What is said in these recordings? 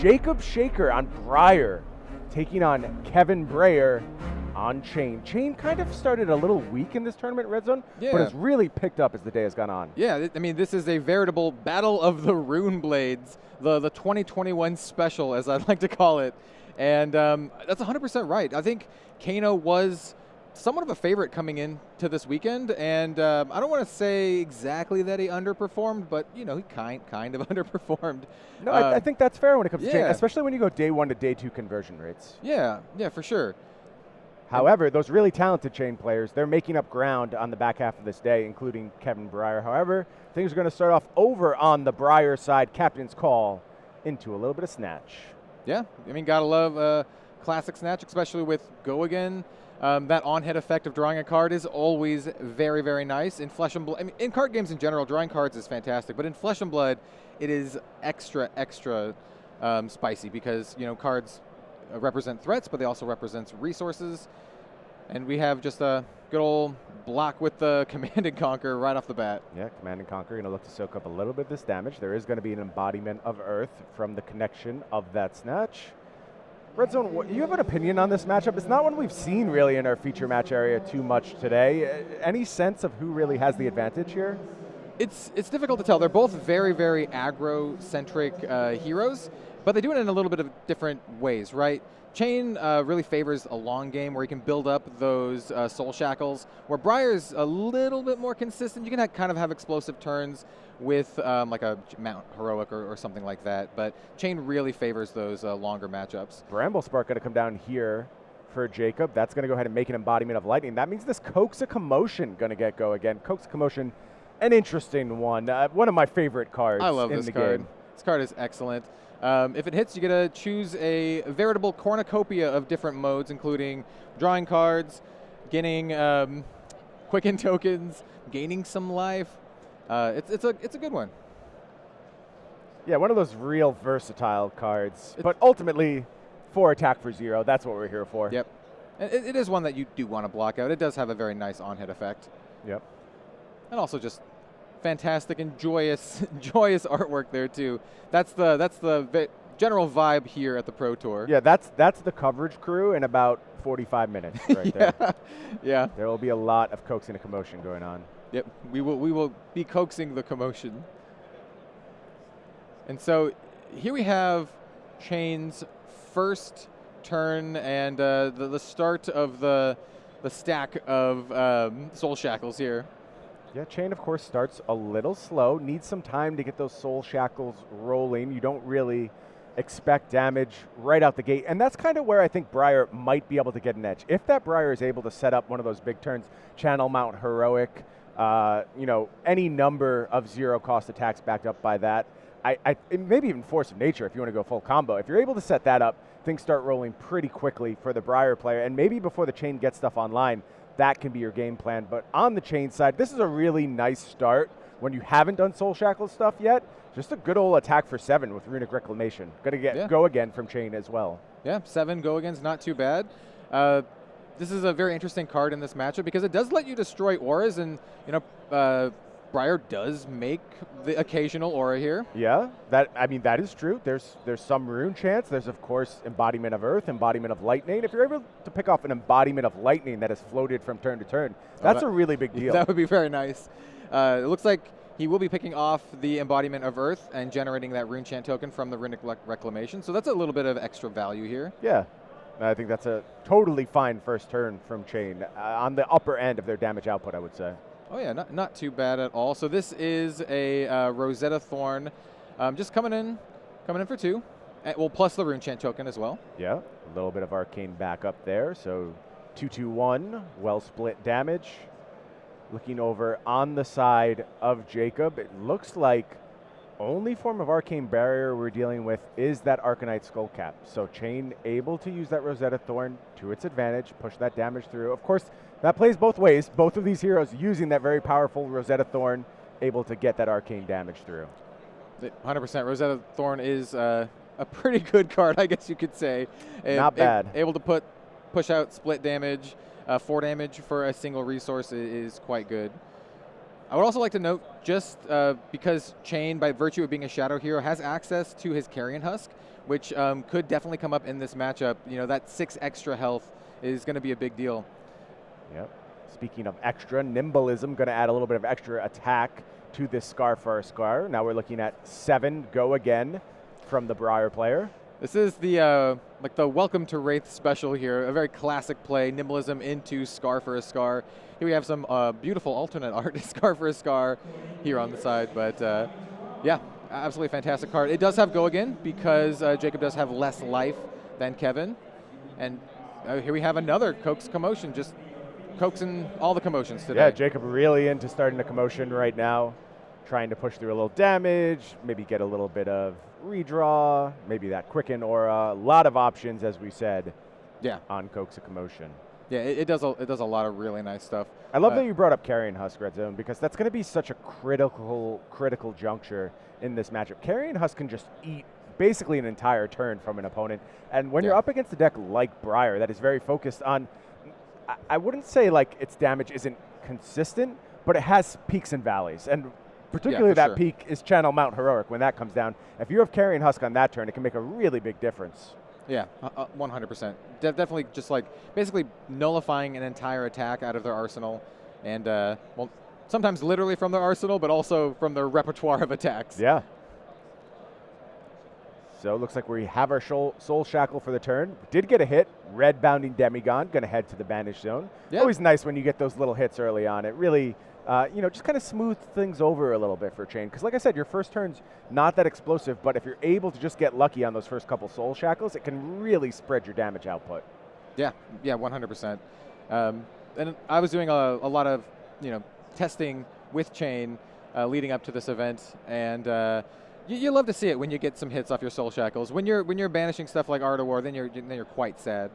Jacob Shaker on Briar, taking on Kevin Brayer on Chane. Chane kind of started a little weak in this tournament, Red Zone, but has really picked up as the day has gone on. Yeah, I mean, this is a veritable battle of the Rune Blades, the 2021 special, as I'd like to call it. And that's 100% right. I think Kano was somewhat of a favorite coming into this weekend, and I don't want to say exactly that he underperformed, but he kind of underperformed. No, I think that's fair when it comes to Chane, especially when you go day 1 to day 2 conversion rates. Yeah, for sure. However, those really talented Chane players, they're making up ground on the back half of this day, including Kevin Briar. However, things are going to start off over on the Briar side. Captain's call into a little bit of snatch. Yeah, I mean, gotta love classic snatch, especially with Go Again. That on-hit effect of drawing a card is always very, very nice. In Flesh and Blood, I mean, in card games in general, drawing cards is fantastic, but in Flesh and Blood, it is extra spicy because, cards represent threats, but they also represent resources. And we have just a good old block with the Command and Conquer right off the bat. Yeah, Command and Conquer going to look to soak up a little bit of this damage. There is going to be an embodiment of Earth from the connection of that snatch. Red Zone, you have an opinion on this matchup? It's not one we've seen really in our feature match area too much today. Any sense of who really has the advantage here? It's difficult to tell. They're both very, very aggro-centric heroes, but they do it in a little bit of different ways, right? Chane really favors a long game where you can build up those soul shackles, where Briar's a little bit more consistent. You can kind of have explosive turns with like a Mount Heroic or something like that, but Chane really favors those longer matchups. Bramble Spark going to come down here for Jacob. That's going to go ahead and make an embodiment of lightning. That means this Coax a Commotion going to get go again. Coax a Commotion, an interesting one. One of my favorite cards. I love in this the card. game. This card is excellent. If it hits, you get to choose a veritable cornucopia of different modes, including drawing cards, getting quicken tokens, gaining some life. It's a good one. Yeah, one of those real versatile cards. But ultimately, 4 attack for 0. That's what we're here for. Yep. And it is one that you do want to block out. It does have a very nice on-hit effect. Yep. And also just fantastic and joyous artwork there too. That's the general vibe here at the Pro Tour. Yeah, that's the coverage crew in about 45 minutes right there. Yeah. There will be a lot of coaxing a commotion going on. Yep. We will be coaxing the commotion. And so here we have Chane's first turn and the start of the stack of soul shackles here. Yeah, Chane, of course, starts a little slow. Needs some time to get those soul shackles rolling. You don't really expect damage right out the gate. And that's kind of where I think Briar might be able to get an edge. If that Briar is able to set up one of those big turns, channel Mount Heroic, any number of 0-cost attacks backed up by that, maybe even Force of Nature if you want to go full combo. If you're able to set that up, things start rolling pretty quickly for the Briar player. And maybe before the Chane gets stuff online, that can be your game plan. But on the Chane side, this is a really nice start when you haven't done Soul Shackle stuff yet. Just a good old attack for 7 with Runic Reclamation. Gonna get Go Again from Chane as well. Yeah, 7 Go Again's not too bad. This is a very interesting card in this matchup because it does let you destroy auras, and Briar does make the occasional aura here. Yeah, that is true. There's some rune chance. There's of course Embodiment of Earth, Embodiment of Lightning. If you're able to pick off an Embodiment of Lightning that has floated from turn to turn, that's a really big deal. That would be very nice. It looks like he will be picking off the Embodiment of Earth and generating that rune chant token from the Runic Reclamation. So that's a little bit of extra value here. Yeah. I think that's a totally fine first turn from Chane. On the upper end of their damage output, I would say. Oh yeah, not too bad at all. So this is a Rosetta Thorn, just coming in for 2. Well, plus the Rune Chant token as well. Yeah, a little bit of Arcane backup there. So 2/2/1, well split damage. Looking over on the side of Jacob, it looks like only form of Arcane Barrier we're dealing with is that Arcanite Skullcap. So Chane able to use that Rosetta Thorn to its advantage, push that damage through. Of course, that plays both ways. Both of these heroes using that very powerful Rosetta Thorn, able to get that arcane damage through. 100%. Rosetta Thorn is a pretty good card, I guess you could say. Not bad. Able to push out split damage, 4 damage for a single resource is quite good. I would also like to note, just because Chane, by virtue of being a Shadow hero, has access to his Carrion Husk, which could definitely come up in this matchup. You know, that 6 extra health is going to be a big deal. Yep. Speaking of extra, Nimbleism going to add a little bit of extra attack to this Scar for our Scar. Now we're looking at 7 go again from the Briar player. This is the like the Welcome to Wraith special here, a very classic play, Nimbleism into Scar for a Scar. Here we have some beautiful alternate art, Scar for a Scar here on the side, but yeah, absolutely fantastic card. It does have go again because Jacob does have less life than Kevin. And here we have another Coax Commotion, just coaxing all the commotions today. Yeah, Jacob really into starting the commotion right now, trying to push through a little damage, maybe get a little bit of redraw, maybe that quicken aura. A lot of options, as we said, on Coax a Commotion. Yeah, it does a lot of really nice stuff. I love that you brought up Carrion Husk, Red Zone, because that's going to be such a critical juncture in this matchup. Carrion Husk can just eat basically an entire turn from an opponent, and when you're up against a deck like Briar that is very focused on, I wouldn't say like its damage isn't consistent, but it has peaks and valleys, and particularly that peak is Channel Mount Heroic. When that comes down, if you have Carrion Husk on that turn, it can make a really big difference. Yeah, 100%. Definitely just like basically nullifying an entire attack out of their arsenal, and well, sometimes literally from their arsenal, but also from their repertoire of attacks. Yeah. So it looks like we have our Soul Shackle for the turn. Did get a hit. Red Bounding Demigod going to head to the Banished Zone. Yeah. Always nice when you get those little hits early on. It really, you know, just kind of smooth things over a little bit for Chane. Because like I said, your first turn's not that explosive, but if you're able to just get lucky on those first couple Soul Shackles, it can really spread your damage output. Yeah, 100%. And I was doing a lot of, you know, testing with Chane leading up to this event, and you love to see it when you get some hits off your Soul Shackles. When you're banishing stuff like Art of War, then you're quite sad.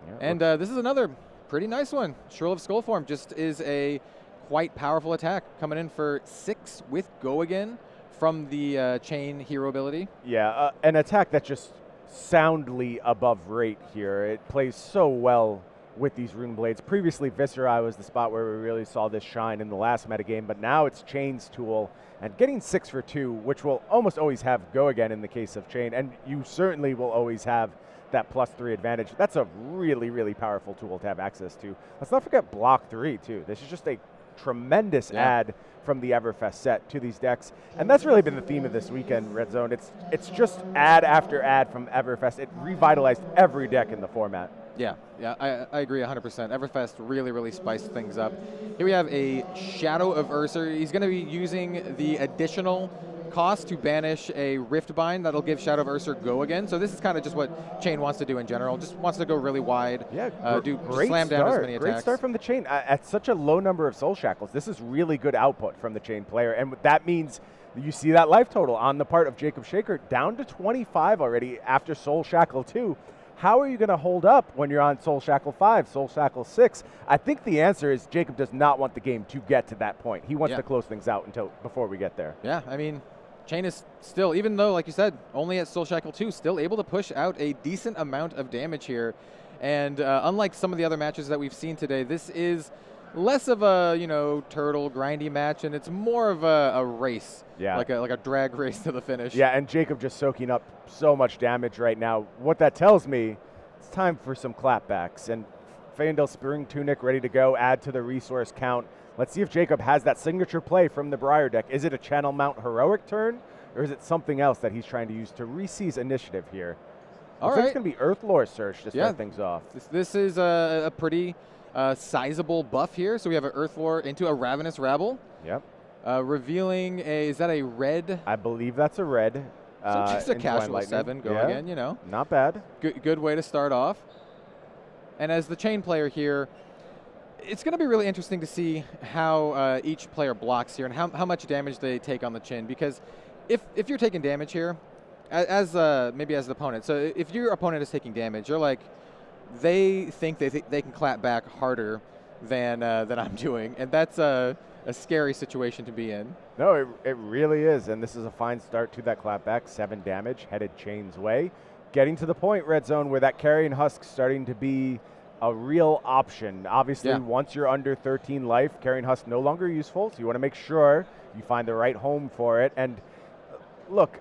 Yeah, and this is another pretty nice one. Shrill of Skullform just is a quite powerful attack, coming in for 6 with Go Again from the Chane hero ability. Yeah, an attack that's just soundly above rate here. It plays so well with these Rune Blades. Previously, Viscera was the spot where we really saw this shine in the last metagame, but now it's Chane's tool. And getting 6 for 2, which will almost always have Go Again in the case of Chane, and you certainly will always have that +3 advantage. That's a really powerful tool to have access to. Let's not forget Block 3, too. This is just a tremendous add from the Everfest set to these decks. And that's really been the theme of this weekend, Red Zone. It's just ad after ad from Everfest. It revitalized every deck in the format. Yeah, I agree 100%. Everfest really spiced things up. Here we have a Shadow of Ursa. He's going to be using the additional cost to banish a Rift Bind that'll give Shadow of Ursa Go Again. So this is kind of just what Chane wants to do in general. Just wants to go really wide. Yeah, slam down as many attacks. Great start from the Chane. At such a low number of Soul Shackles, this is really good output from the Chane player. And that means you see that life total on the part of Jacob Shaker down to 25 already after Soul Shackle 2. How are you going to hold up when you're on Soul Shackle 5, Soul Shackle 6? I think the answer is Jacob does not want the game to get to that point. He wants to close things out before we get there. Yeah, I mean, Chane is still, even though, like you said, only at Soul Shackle 2, still able to push out a decent amount of damage here. And unlike some of the other matches that we've seen today, this is less of a, you know, turtle grindy match, and it's more of a race. Yeah. Like a drag race to the finish. Yeah, and Jacob just soaking up so much damage right now. What that tells me, it's time for some clapbacks. And Feyendel Spring Tunic ready to go, add to the resource count. Let's see if Jacob has that signature play from the Briar deck. Is it a Channel Mount Heroic turn, or is it something else that he's trying to use to reseize initiative here? All right. It's going to be Earthlore Search to start things off. This is a pretty sizable buff here. So we have an Earthlore into a Ravenous Rabble. Yep. Revealing is that a red? I believe that's a red. So just a casual 7 Go Again, you know. Not bad. Good way to start off. And as the Chane player here, it's going to be really interesting to see how each player blocks here and how much damage they take on the chin. Because if you're taking damage here, as maybe as the opponent, so if your opponent is taking damage, you're like, they think they can clap back harder than I'm doing, and that's a scary situation to be in. No, it really is, and this is a fine start to that clapback. 7 damage headed Chane's way. Getting to the point, Red Zone, where that Carrion Husk starting to be a real option. Obviously, Yeah. once you're under 13 life, Carrying Husk no longer useful, so you want to make sure you find the right home for it. And look,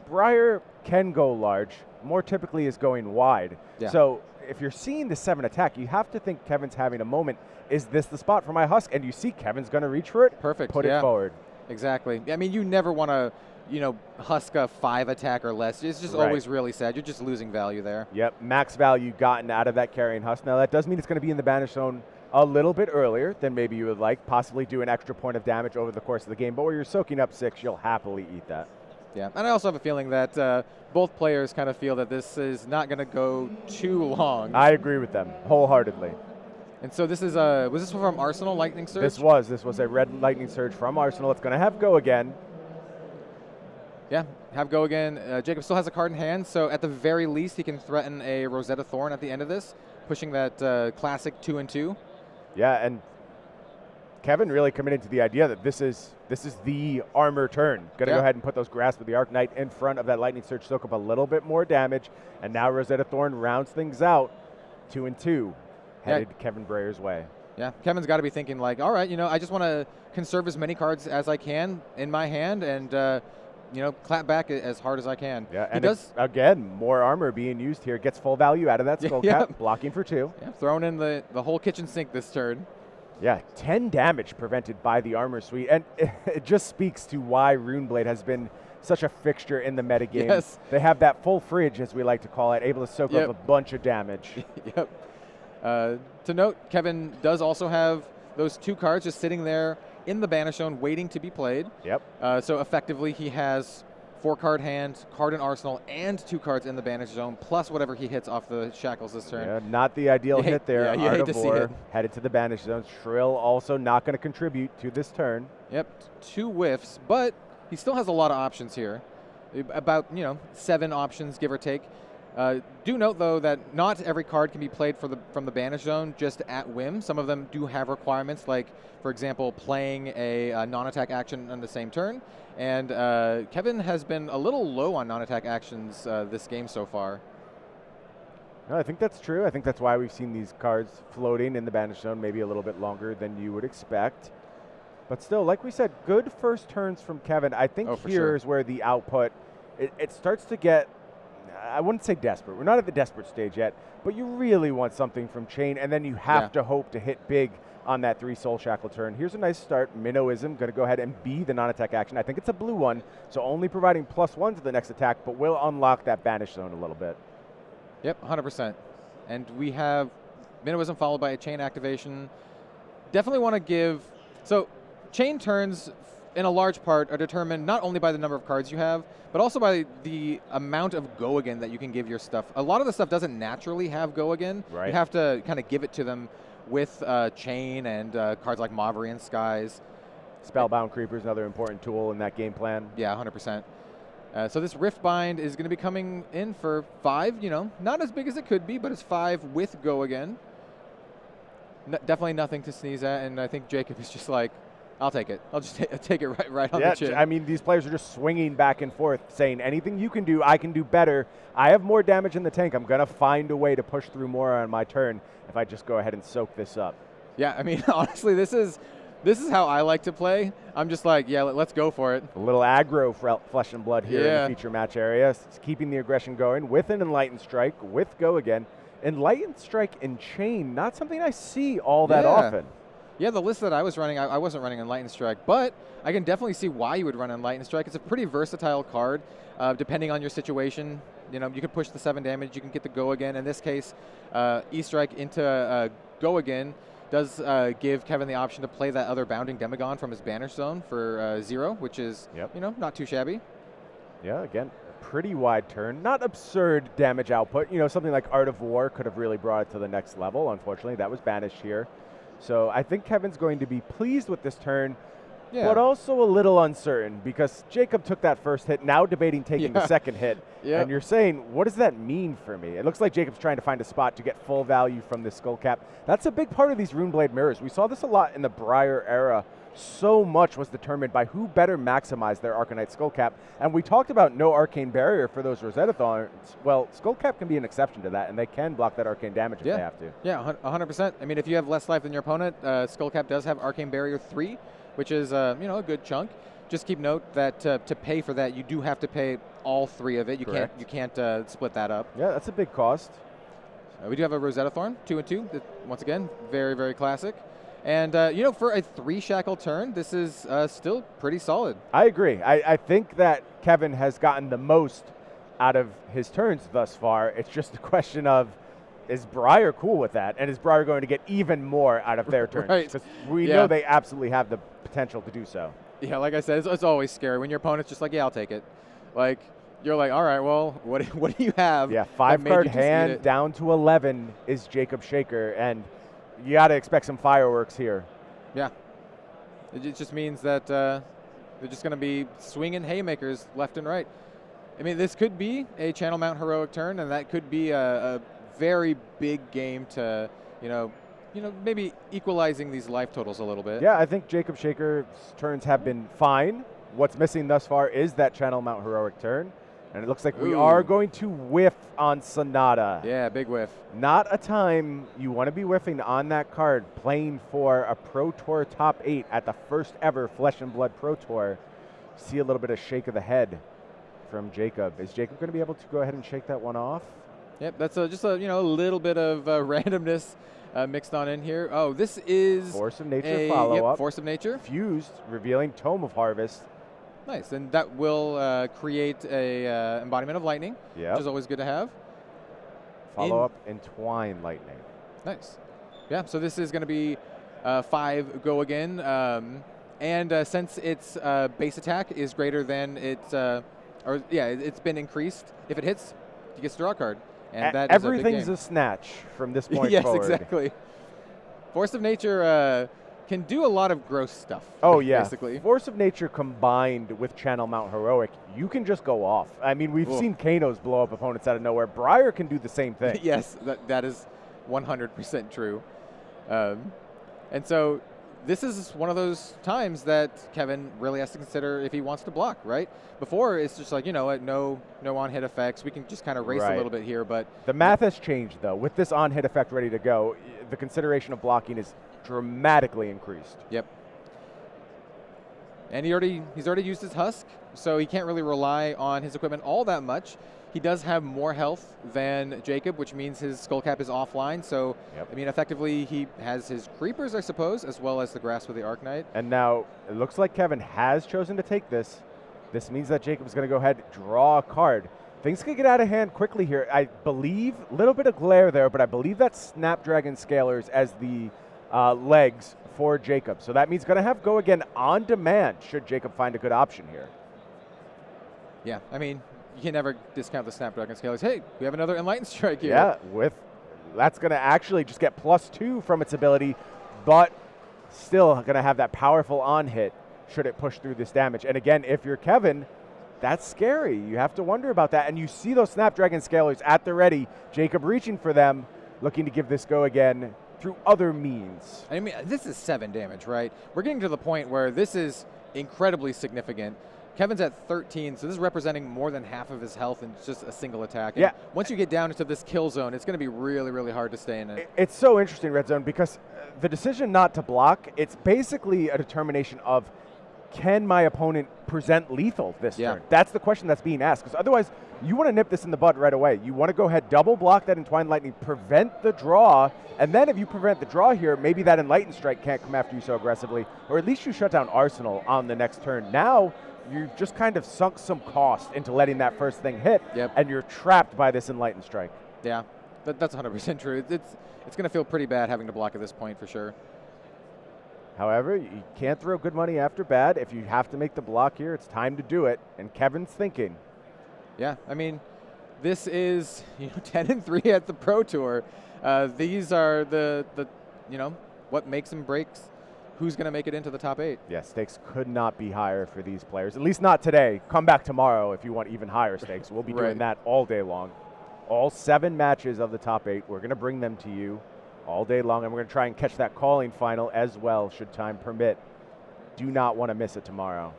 Briar can go large, more typically is going wide. Yeah. So if you're seeing the 7 attack, you have to think Kevin's having a moment. Is this the spot for my Husk? And you see Kevin's going to reach for it. Perfect. Put it forward. Exactly. I mean, you never want to, Husk a 5 attack or less. It's just always really sad. You're just losing value there. Yep, max value gotten out of that Carrying Husk. Now, that does mean it's going to be in the banish zone a little bit earlier than maybe you would like, possibly do an extra point of damage over the course of the game. But where you're soaking up 6, you'll happily eat that. Yeah, and I also have a feeling that both players kind of feel that this is not going to go too long. I agree with them wholeheartedly. And so this is was this from Arsenal Lightning Surge? This was a red Lightning Surge from Arsenal. It's going to have Go Again. Yeah, have Go Again. Jacob still has a card in hand, so at the very least he can threaten a Rosetta Thorn at the end of this, pushing that classic 2-2. Yeah, and Kevin really committed to the idea that this is the armor turn. Going to go ahead and put those Grasp of the Arknight in front of that Lightning Surge, soak up a little bit more damage, and now Rosetta Thorn rounds things out. 2-2, headed Kevin Brayer's way. Yeah, Kevin's got to be thinking like, all right, I just want to conserve as many cards as I can in my hand and, clap back as hard as I can. Yeah, and again, more armor being used here. Gets full value out of that Skull Cap, blocking for 2. Yeah, throwing in the whole kitchen sink this turn. Yeah, 10 damage prevented by the armor suite, and it just speaks to why Runeblade has been such a fixture in the metagame. Yes. They have that full fridge, as we like to call it, able to soak up a bunch of damage. Yep. To note, Kevin does also have those 2 cards just sitting there in the banish zone waiting to be played. Yep. So effectively he has 4-card hand, card in arsenal, and 2 cards in the banish zone, plus whatever he hits off the shackles this turn. Yeah, not the ideal hit there. Yeah, you hate to see it. Headed to the banish zone. Shrill also not going to contribute to this turn. Yep, 2 whiffs, but he still has a lot of options here. About, 7 options, give or take. Do note, though, that not every card can be played from the banish zone just at whim. Some of them do have requirements, like, for example, playing a non-attack action on the same turn. And Kevin has been a little low on non-attack actions this game so far. No, I think that's true. I think that's why we've seen these cards floating in the banish zone maybe a little bit longer than you would expect. But still, like we said, good first turns from Kevin. I think here's where the output, it starts to get, I wouldn't say desperate. We're not at the desperate stage yet, but you really want something from Chane, and then you have to hope to hit big on that 3 Soul Shackle turn. Here's a nice start. Minnowism going to go ahead and be the non-attack action. I think it's a blue one, so only providing +1 to the next attack, but will unlock that banish zone a little bit. Yep, 100%. And we have Minnowism followed by a Chane activation. Definitely want to give, so Chane turns in a large part are determined not only by the number of cards you have, but also by the amount of Go Again that you can give your stuff. A lot of the stuff doesn't naturally have Go Again. Right. You have to kind of give it to them with Chane and cards like Maverick and Skies. Spellbound Creeper is another important tool in that game plan. Yeah, 100%. So this Rift Bind is going to be coming in for 5, not as big as it could be, but it's 5 with Go Again. Definitely nothing to sneeze at, and I think Jacob is just like, I'll take it. I'll just take it right on the chin. I mean, these players are just swinging back and forth, saying anything you can do, I can do better. I have more damage in the tank. I'm going to find a way to push through more on my turn if I just go ahead and soak this up. Yeah, I mean, honestly, this is how I like to play. I'm just like, yeah, let's go for it. A little aggro Flesh and Blood here in the feature match area. It's keeping the aggression going with an Enlightened Strike, with Go Again. Enlightened Strike and Chane, not something I see all that often. Yeah, the list that I was running, I wasn't running Enlightened Strike, but I can definitely see why you would run Enlightened Strike. It's a pretty versatile card, depending on your situation. You can push the 7 damage, you can get the Go Again. In this case, E-Strike into Go Again does give Kevin the option to play that other Bounding Demagon from his Banish Zone for 0, which is, not too shabby. Yeah, again, a pretty wide turn. Not absurd damage output. Something like Art of War could have really brought it to the next level. Unfortunately, that was banished here. So I think Kevin's going to be pleased with this turn, but also a little uncertain because Jacob took that first hit, now debating taking the second hit. And you're saying, what does that mean for me? It looks like Jacob's trying to find a spot to get full value from this Skull Cap. That's a big part of these Runeblade mirrors. We saw this a lot in the Briar era so much was determined by who better maximized their Arcanite Skullcap. And we talked about no Arcane Barrier for those Rosetta Thorns. Well, Skullcap can be an exception to that, and they can block that Arcane damage if they have to. Yeah, 100%. I mean, if you have less life than your opponent, Skullcap does have Arcane Barrier 3, which is a good chunk. Just keep note that to pay for that, you do have to pay all 3 of it. You can't split that up. Yeah, that's a big cost. We do have a Rosetta Thorn, 2 and 2. That, once again, very, very classic. And, for a 3 shackle turn, this is still pretty solid. I agree. I think that Kevin has gotten the most out of his turns thus far. It's just a question of, is Briar cool with that? And is Briar going to get even more out of their turns? Right. Because we know they absolutely have the potential to do so. Yeah, like I said, it's always scary when your opponent's just like, yeah, I'll take it. Like, you're like, all right, well, what do you have? Yeah, 5-card hand down to 11 is Jacob Shaker, and you got to expect some fireworks here. Yeah. It just means that they're just going to be swinging haymakers left and right. I mean, this could be a Channel Mount heroic turn, and that could be a very big game to, maybe equalizing these life totals a little bit. Yeah, I think Jacob Shaker's turns have been fine. What's missing thus far is that Channel Mount heroic turn. And it looks like we are going to whiff on Sonata. Yeah, big whiff. Not a time you want to be whiffing on that card, playing for a Pro Tour top 8 at the first ever Flesh and Blood Pro Tour. See a little bit of shake of the head from Jacob. Is Jacob going to be able to go ahead and shake that one off? Yep, that's just a little bit of randomness mixed on in here. Oh, this is Force of Nature follow-up. Force of Nature. Fused, revealing Tome of Harvest. Nice, and that will create a embodiment of lightning, which is always good to have. Follow up, Entwine Lightning. Nice. Yeah, so this is going to be 5 go again, and since its base attack is greater than its, it's been increased. If it hits, you get to draw a card, and that everything's is a big game. a snatch from this point yes, forward. Yes, exactly. Force of Nature can do a lot of gross stuff. Oh, yeah. Basically. Force of Nature combined with Channel Mount Heroic, you can just go off. I mean, we've seen Kanos blow up opponents out of nowhere. Briar can do the same thing. Yes, that is 100% true. And so this is one of those times that Kevin really has to consider if he wants to block, right? Before, it's just like, no on-hit effects. We can just kind of race a little bit here, but... The math has changed, though. With this on-hit effect ready to go, the consideration of blocking is dramatically increased. Yep. And he's already used his husk, so he can't really rely on his equipment all that much. He does have more health than Jacob, which means his Skullcap is offline. So, I mean, effectively, he has his creepers, I suppose, as well as the Grasp with the Arknight. And now it looks like Kevin has chosen to take this. This means that Jacob's going to go ahead and draw a card. Things could get out of hand quickly here. I believe, a little bit of glare there, but I believe that's Snapdragon Scalers as the legs for Jacob. So that means going to have go again on demand should Jacob find a good option here. Yeah, I mean, you can never discount the Snapdragon Scalers. Hey, we have another Enlightened Strike here. Yeah, that's going to actually just get +2 from its ability, but still going to have that powerful on hit should it push through this damage. And again, if you're Kevin, that's scary. You have to wonder about that. And you see those Snapdragon Scalers at the ready. Jacob reaching for them, looking to give this go again through other means. I mean, this is 7 damage, right? We're getting to the point where this is incredibly significant. Kevin's at 13, so this is representing more than half of his health in just a single attack. And once you get down into this kill zone, it's going to be really, really hard to stay in it. It's so interesting, Red Zone, because the decision not to block, it's basically a determination of, can my opponent present lethal this turn? That's the question that's being asked, because otherwise you want to nip this in the bud right away. You want to go ahead, double block that Entwined Lightning, prevent the draw, and then if you prevent the draw here, maybe that Enlightened Strike can't come after you so aggressively, or at least you shut down Arsenal on the next turn. Now you've just kind of sunk some cost into letting that first thing hit, and you're trapped by this Enlightened Strike. Yeah, that's 100% true. It's going to feel pretty bad having to block at this point for sure. However, you can't throw good money after bad. If you have to make the block here, it's time to do it. And Kevin's thinking. Yeah, I mean, this is 10-3 at the Pro Tour. These are the what makes and breaks who's going to make it into the top 8. Yeah, stakes could not be higher for these players. At least not today. Come back tomorrow if you want even higher stakes. We'll be doing that all day long. All 7 matches of the top 8. We're going to bring them to you all day long, and we're going to try and catch that calling final as well, should time permit. do not want to miss it tomorrow.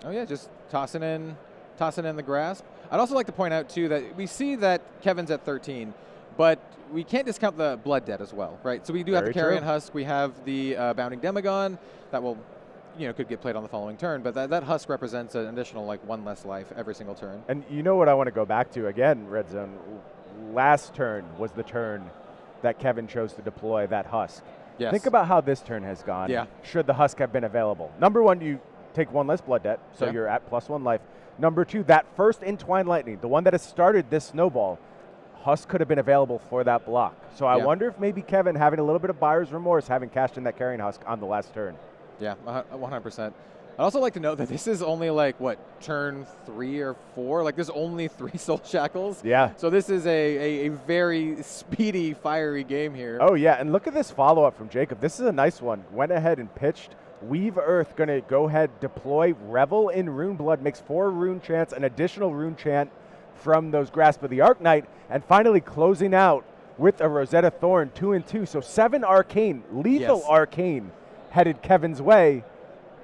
Oh yeah, just tossing in the grasp. I'd also like to point out too that we see that Kevin's at 13, but we can't discount the blood debt as well, right? So we do have the Carrion Husk, we have the Bounding Demagon that will, could get played on the following turn, but that Husk represents an additional like 1 less life every single turn. And you know what I want to go back to again, Red Zone. Last turn was the turn that Kevin chose to deploy that Husk. Yes. Think about how this turn has gone. Yeah. Should the Husk have been available? Number one, you take 1 less blood debt, so you're at +1 life. Number two, that first Entwined Lightning, the one that has started this snowball, Husk could have been available for that block. So I wonder if maybe Kevin, having a little bit of buyer's remorse, having cashed in that Carrion Husk on the last turn. Yeah, 100%. I'd also like to note that this is only like, turn 3 or 4? Like, there's only 3 Soul Shackles. Yeah. So this is a very speedy, fiery game here. Oh, yeah, and look at this follow-up from Jacob. This is a nice one. Went ahead and pitched. Weave Earth, going to go ahead, deploy Revel in Rune Blood, makes 4 rune chants, an additional rune chant from those Grasp of the Arknight, and finally closing out with a Rosetta Thorn, 2 and 2. So 7 Arcane, lethal Arcane headed Kevin's way,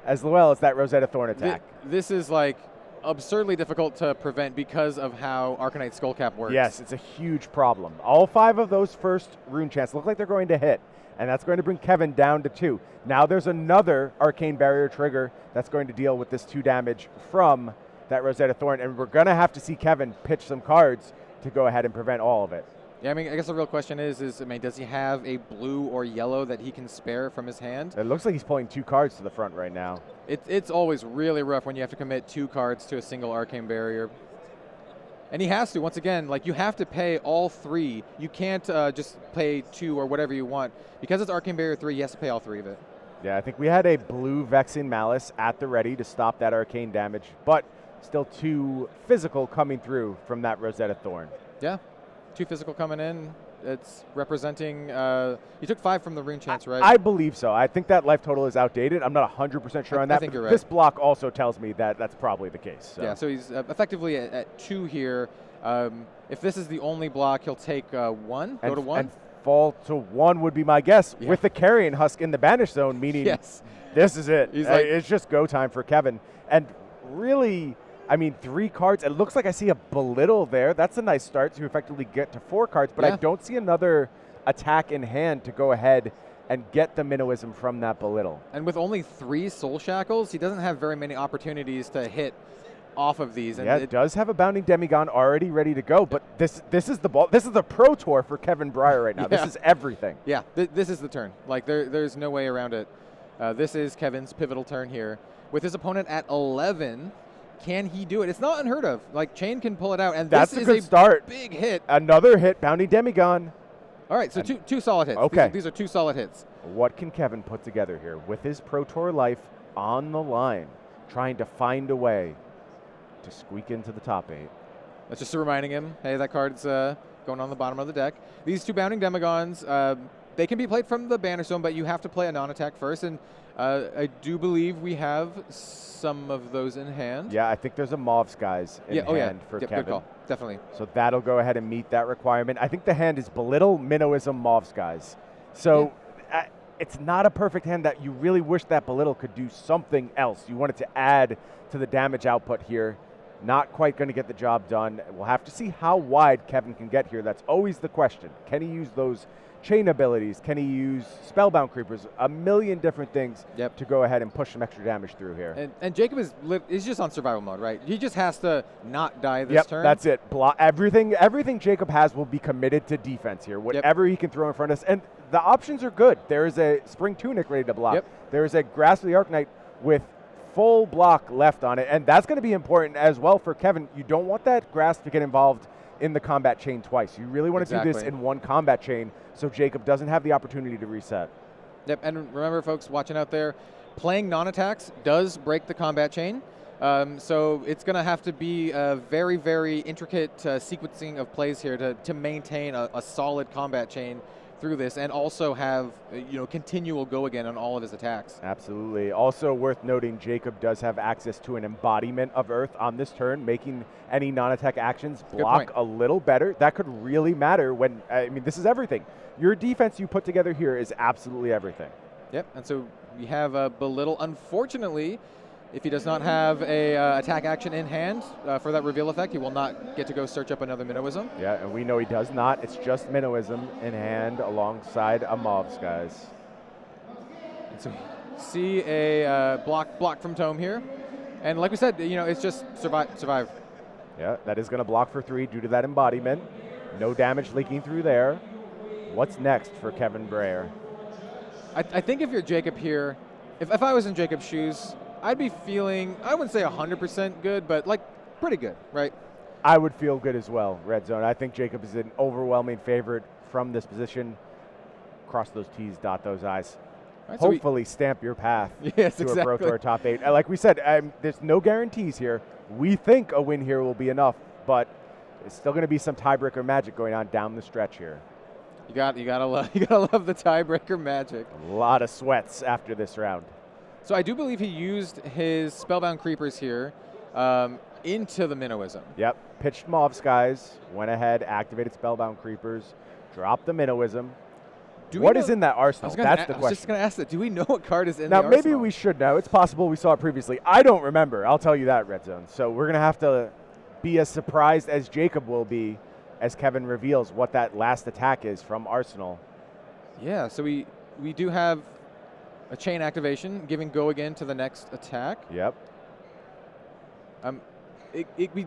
as well as that Rosetta Thorn attack. This is like absurdly difficult to prevent because of how Arcanite Skullcap works. Yes, it's a huge problem. All 5 of those first rune chants look like they're going to hit, and that's going to bring Kevin down to 2. Now there's another Arcane Barrier trigger that's going to deal with this 2 damage from that Rosetta Thorn, and we're going to have to see Kevin pitch some cards to go ahead and prevent all of it. Yeah, I mean, I guess the real question is, does he have a blue or yellow that he can spare from his hand? It looks like he's pulling 2 cards to the front right now. It's always really rough when you have to commit 2 cards to a single Arcane Barrier. And he has to, once again, like, you have to pay all 3. You can't just pay 2 or whatever you want. Because it's Arcane Barrier 3, he has to pay all 3 of it. Yeah, I think we had a blue Vexing Malice at the ready to stop that arcane damage, but still 2 physical coming through from that Rosetta Thorn. Yeah, 2 physical coming in. It's representing, you took 5 from the rune chance, right? I believe so. I think that life total is outdated. I'm not 100% sure on that, I think but you're right. This block also tells me that that's probably the case. So. Yeah, so he's effectively at 2 here. If this is the only block, he'll take 1, go to 1. And fall to 1 would be my guess, with the Carrion Husk in the Banish Zone, meaning this is it. It's just go time for Kevin. And really, I mean, 3 cards. It looks like I see a Belittle there. That's a nice start to effectively get to 4 cards, but I don't see another attack in hand to go ahead and get the Minnowism from that Belittle. And with only 3 Soul Shackles, he doesn't have very many opportunities to hit off of these. And it does have a Bounding Demagon already ready to go, but this is the ball. This is the Pro Tour for Kevin Briar right now. This is everything. Yeah, this is the turn. Like, there's no way around it. This is Kevin's pivotal turn here. With his opponent at 11, can he do it? It's not unheard of. Like, Chane can pull it out, and that's this a is good start. Big hit. Another hit, Bounding Demagon. All right, so two solid hits. Okay. These are 2 solid hits. What can Kevin put together here with his Pro Tour life on the line, trying to find a way to squeak into the top 8? That's just reminding him, hey, that card's going on the bottom of the deck. These 2 Bounding Demogons, they can be played from the Banner Zone, but you have to play a non-attack first, and I do believe we have some of those in hand. Yeah, I think there's a Mauve Skies in hand for Kevin. Good call, definitely. So that'll go ahead and meet that requirement. I think the hand is Belittle, Minnowism, Mauve Skies. So it's not a perfect hand that you really wish that Belittle could do something else. You want it to add to the damage output here. Not quite going to get the job done. We'll have to see how wide Kevin can get here. That's always the question. Can he use those chain abilities? Can he use Spellbound Creepers? A million different things to go ahead and push some extra damage through here. And Jacob is just on survival mode, right? He just has to not die this turn. That's it. Everything Jacob has will be committed to defense here. Whatever he can throw in front of us. And the options are good. There is a Spring Tunic ready to block. There is a Grasp of the Arknight with full block left on it, and that's going to be important as well for Kevin. You don't want that Grasp to get involved in the combat chain twice. You really want to do this in one combat chain so Jacob doesn't have the opportunity to reset. Yep, and remember, folks watching out there, playing non-attacks does break the combat chain. So it's going to have to be a very, very intricate sequencing of plays here to maintain a solid combat chain through this, and also have continual go again on all of his attacks. Absolutely. Also worth noting, Jacob does have access to an embodiment of Earth on this turn, making any non-attack actions block a little better. That could really matter when, I mean, this is everything. Your defense you put together here is absolutely everything. Yep, and so We have Belittle. Unfortunately, if he does not have a attack action in hand for that reveal effect, he will not get to go search up another Minnowism. Yeah, and we know he does not. It's just Minnowism in hand alongside a Mauve Skies. And so see a block from Tome here. And like we said, it's just survive. Yeah, that is going to block for 3 due to that embodiment. No damage leaking through there. What's next for Kevin Brayer? I think if you're Jacob here, if I was in Jacob's shoes, I'd be feeling, I wouldn't say 100% good, but like pretty good, right? I would feel good as well, Red Zone. I think Jacob is an overwhelming favorite from this position. Cross those T's, dot those I's. Right, hopefully stamp your path yes, to exactly. a Pro Tour top 8. Like we said, there's no guarantees here. We think a win here will be enough, but it's still going to be some tiebreaker magic going on down the stretch here. You gotta love the tiebreaker magic. A lot of sweats after this round. So I do believe he used his Spellbound Creepers here into the Minnowism. Yep, pitched Mauve Skies, went ahead, activated Spellbound Creepers, dropped the Minnowism. What is in that arsenal? That's the question. I was just going to ask that. Do we know what card is in the arsenal? Now, maybe we should know. It's possible we saw it previously. I don't remember. I'll tell you that, Red Zone. So we're going to have to be as surprised as Jacob will be as Kevin reveals what that last attack is from Arsenal. Yeah, so we do have a Chane activation, giving go again to the next attack. Yep.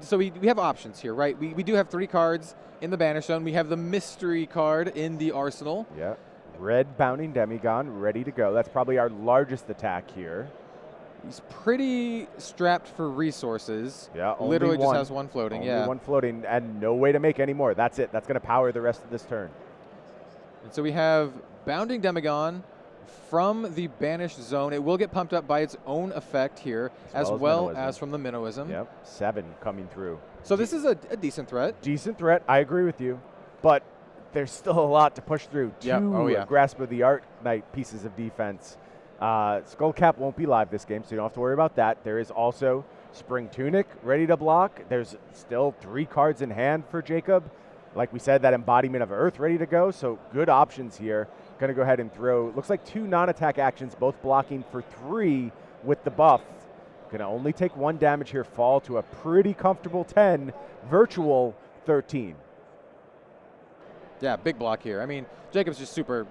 So we have options here, right? We do have 3 cards in the Banish Zone. We have the Mystery card in the Arsenal. Yep. Red Bounding Demigon, ready to go. That's probably our largest attack here. He's pretty strapped for resources. Yeah, literally just has 1 floating. Only 1 floating, and no way to make any more. That's it. That's going to power the rest of this turn. And so we have Bounding Demigon from the Banished Zone. It will get pumped up by its own effect here, as well as from the Minnowism. Yep, 7 coming through. So this is a decent threat. Decent threat, I agree with you. But there's still a lot to push through. 2 Grasp of the Arknight pieces of defense. Skullcap won't be live this game, so you don't have to worry about that. There is also Spring Tunic ready to block. There's still 3 cards in hand for Jacob. Like we said, that Embodiment of Earth ready to go, so good options here. Going to go ahead and throw, looks like 2 non-attack actions, both blocking for 3 with the buff. Going to only take 1 damage here, fall to a pretty comfortable 10, virtual 13. Yeah, big block here. I mean, Jacob's just super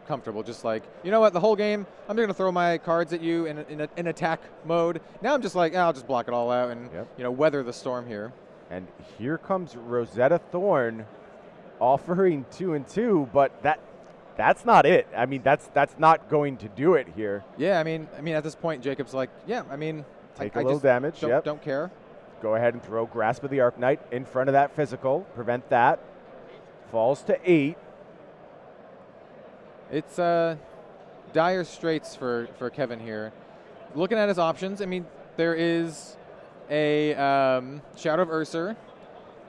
comfortable. Just like, you know what, the whole game, I'm going to throw my cards at you in attack mode. Now I'm just like, I'll just block it all out and weather the storm here. And here comes Rosetta Thorn, offering 2 and 2, but that's not it. I mean, that's not going to do it here. Yeah, I mean, at this point, Jacob's like, yeah, I mean, take a little damage. Don't care. Go ahead and throw Grasp of the Arknight in front of that physical. Prevent that. Falls to 8. It's dire straits for Kevin here. Looking at his options, I mean, there is a Shadow of Ursa.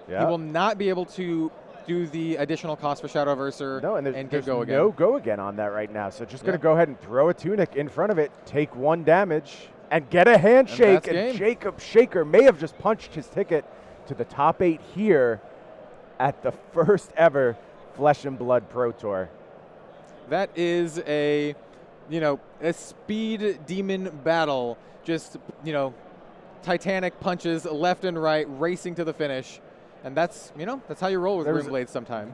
Yeah. He will not be able to do the additional cost for Shadow of Ursa and there's go again. No go again on that right now. So just going to go ahead and throw a Tunic in front of it, take 1 damage, and get a handshake. And Jacob Shaker may have just punched his ticket to the top 8 here at the first ever Flesh and Blood Pro Tour. That is a speed demon battle. Just, Titanic punches left and right, racing to the finish. And that's how you roll with Grimblade sometimes.